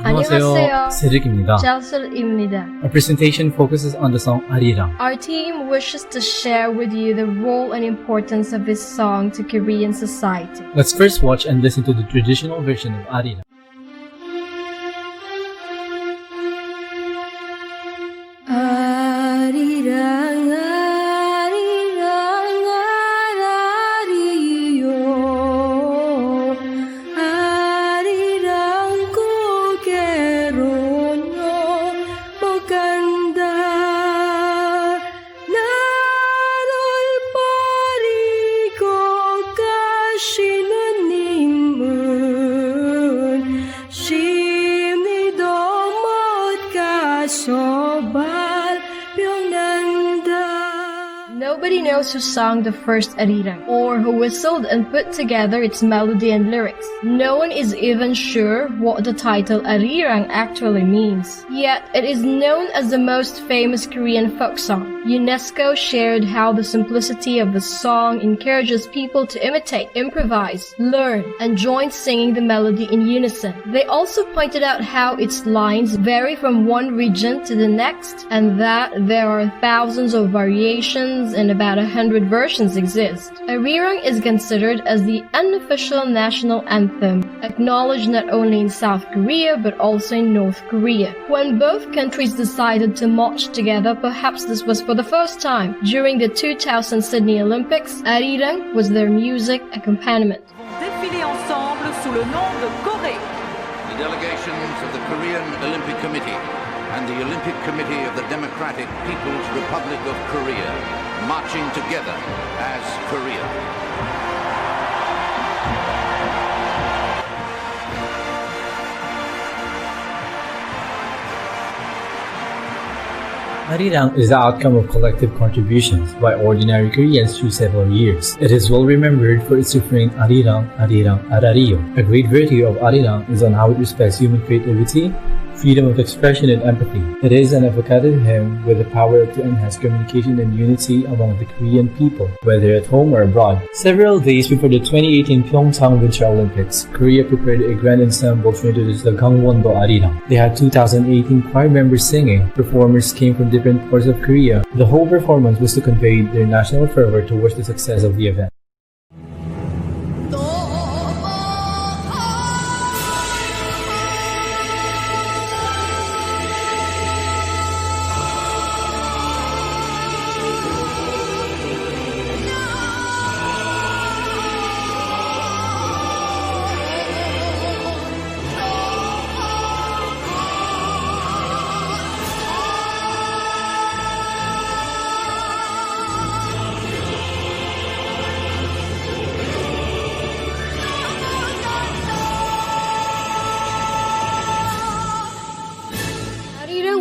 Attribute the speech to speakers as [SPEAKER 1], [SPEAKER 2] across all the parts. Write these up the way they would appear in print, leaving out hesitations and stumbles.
[SPEAKER 1] 안녕하세요.
[SPEAKER 2] 세릭입니다.
[SPEAKER 1] 젤슬입니다.
[SPEAKER 2] Our presentation focuses on the song Arirang.
[SPEAKER 1] Our team wishes to share with you the role and importance of this song to Korean society.
[SPEAKER 2] Let's first watch and listen to the traditional version of Arirang.
[SPEAKER 1] 아리랑 아리랑 아라리요 아리랑 고개로 넘어간다 나를 버리고 가시는 님은 심리도 못 가서 Nobody knows who sang the first Arirang, or who whistled and put together its melody and lyrics. No one is even sure what the title Arirang actually means. Yet, it is known as the most famous Korean folk song. UNESCO shared how the simplicity of the song encourages people to imitate, improvise, learn, and join singing the melody in unison. They also pointed out how its lines vary from one region to the next, and that there are thousands of variations and about 100 versions exist. Arirang is considered as the unofficial national anthem, acknowledged not only in South Korea but also in North Korea. When both countries decided to march together, perhaps this was for the first time, during the 2000 Sydney Olympics, Arirang was their music accompaniment.
[SPEAKER 3] Défiler ensemble sous le nom de Corée.
[SPEAKER 4] The delegations of the Korean Olympic Committee and the Olympic Committee of the Democratic People's Republic of Korea marching together as Korea.
[SPEAKER 2] Arirang is the outcome of collective contributions by ordinary Koreans through several years. It is well remembered for its refrain Arirang, Arirang, Arariyo. A great virtue of Arirang is on how it respects human creativity, freedom of expression, and empathy. It is an evocative hymn with the power to enhance communication and unity among the Korean people, whether at home or abroad. Several days before the 2018 Pyeongchang Winter Olympics, Korea prepared a grand ensemble to introduce the Gangwon-do Arirang. They had 2018 choir members singing. Performers came from different parts of Korea. The whole performance was to convey their national fervor towards the success of the event.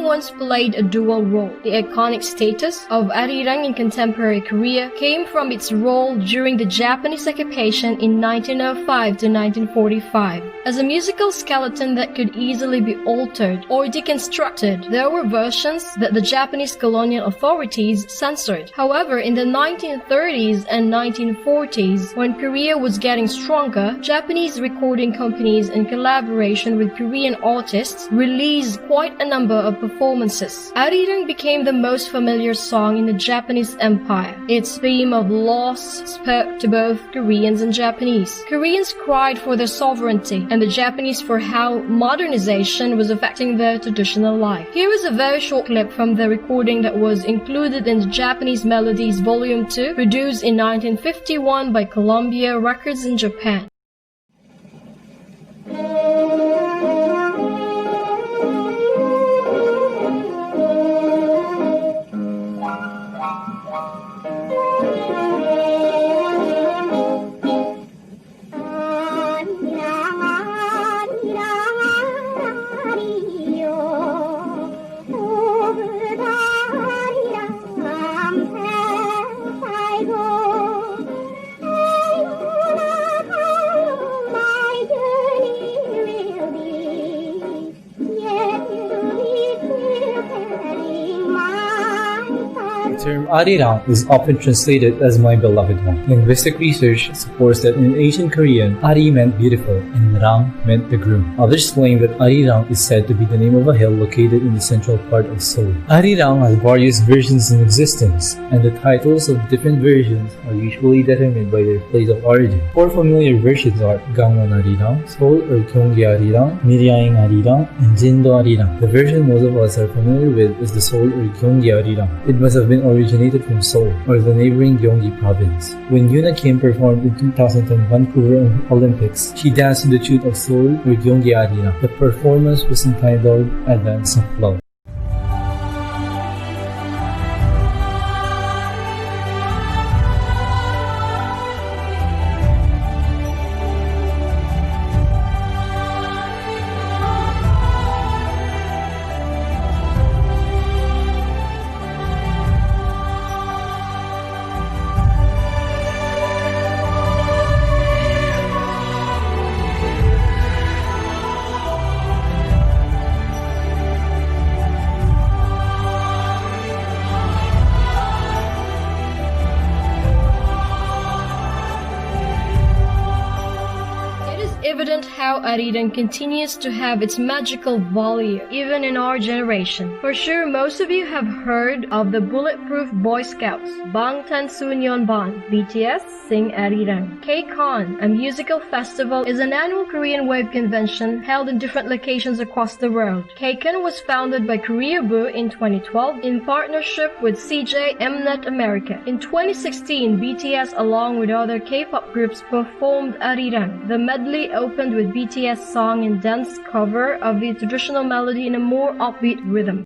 [SPEAKER 1] Once played a dual role. The iconic status of Arirang in contemporary Korea came from its role during the Japanese occupation in 1905 to 1945. As a musical skeleton that could easily be altered or deconstructed, there were versions that the Japanese colonial authorities censored. However, in the 1930s and 1940s, when Korea was getting stronger, Japanese recording companies in collaboration with Korean artists released quite a number of performances. Arirang became the most familiar song in the Japanese Empire. Its theme of loss spoke to both Koreans and Japanese. Koreans cried for their sovereignty, and the Japanese for how modernization was affecting their traditional life. Here is a very short clip from the recording that was included in the Japanese Melodies Volume 2, produced in 1951 by Columbia Records in Japan.
[SPEAKER 2] The term Arirang is often translated as my beloved one. Linguistic research supports that in ancient Korean, Ari meant beautiful and and Rang meant the groom. Others claim that Arirang is said to be the name of a hill located in the central part of Seoul. Arirang has various versions in existence, and the titles of different versions are usually determined by their place of origin. Four familiar versions are Gangwon Arirang, Seoul or Gyeonggi Arirang, Miryaeng Arirang, and Jindo Arirang. The version most of us are familiar with is the Seoul or Gyeonggi Arirang. It must have been originated from Seoul or the neighboring Gyeonggi province. When Yoona Kim performed in 2010 Vancouver Olympics, she danced to the tune of Seoul or Gyeonggi Arirang. The performance was entitled Advance of Love.
[SPEAKER 1] Evident how Arirang continues to have its magical value even in our generation. For sure, most of you have heard of the Bulletproof Boy Scouts, Bangtansoonyeonbang, BTS sing Arirang. KCON, a musical festival, is an annual Korean wave convention held in different locations across the world. KCON was founded by Koreaboo in 2012 in partnership with CJ Mnet America. In 2016, BTS along with other K-pop groups performed Arirang. The medley opened with BTS song and dance cover of the traditional melody in a more upbeat rhythm.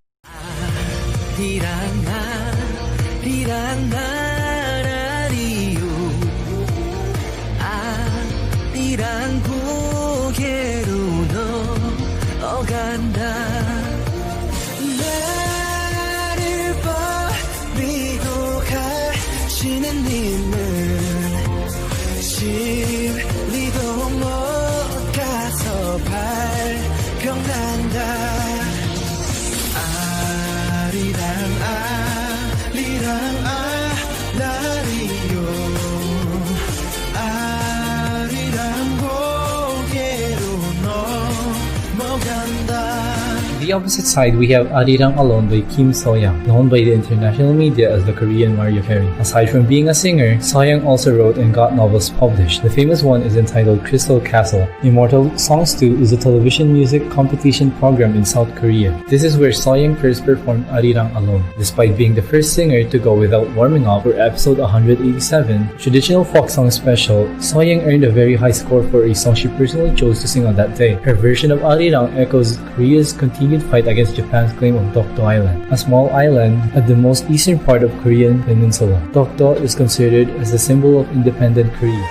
[SPEAKER 2] The opposite side, we have Arirang Alone by Kim So-young, known by the international media as the Korean Mariah Carey. Aside from being a singer, So-young also wrote and got novels published. The famous one is entitled Crystal Castle. Immortal Songs 2 is a television music competition program in South Korea. This is where So-young first performed Arirang Alone. Despite being the first singer to go without warming up for episode 187, traditional folk song special, So-young earned a very high score for a song she personally chose to sing on that day. Her version of Arirang echoes Korea's continued fight against Japan's claim of Dokdo Island, a small island at the most eastern part of Korean peninsula. Dokdo is considered as the symbol of independent Korea.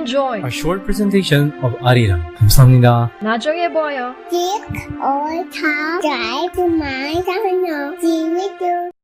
[SPEAKER 1] Enjoy
[SPEAKER 2] a short presentation of Arirang. 감사합니다.
[SPEAKER 1] 나중에 봐요.
[SPEAKER 5] Chiếc ôi tháo trải của mãi cho nhỏ chỉ biết chưa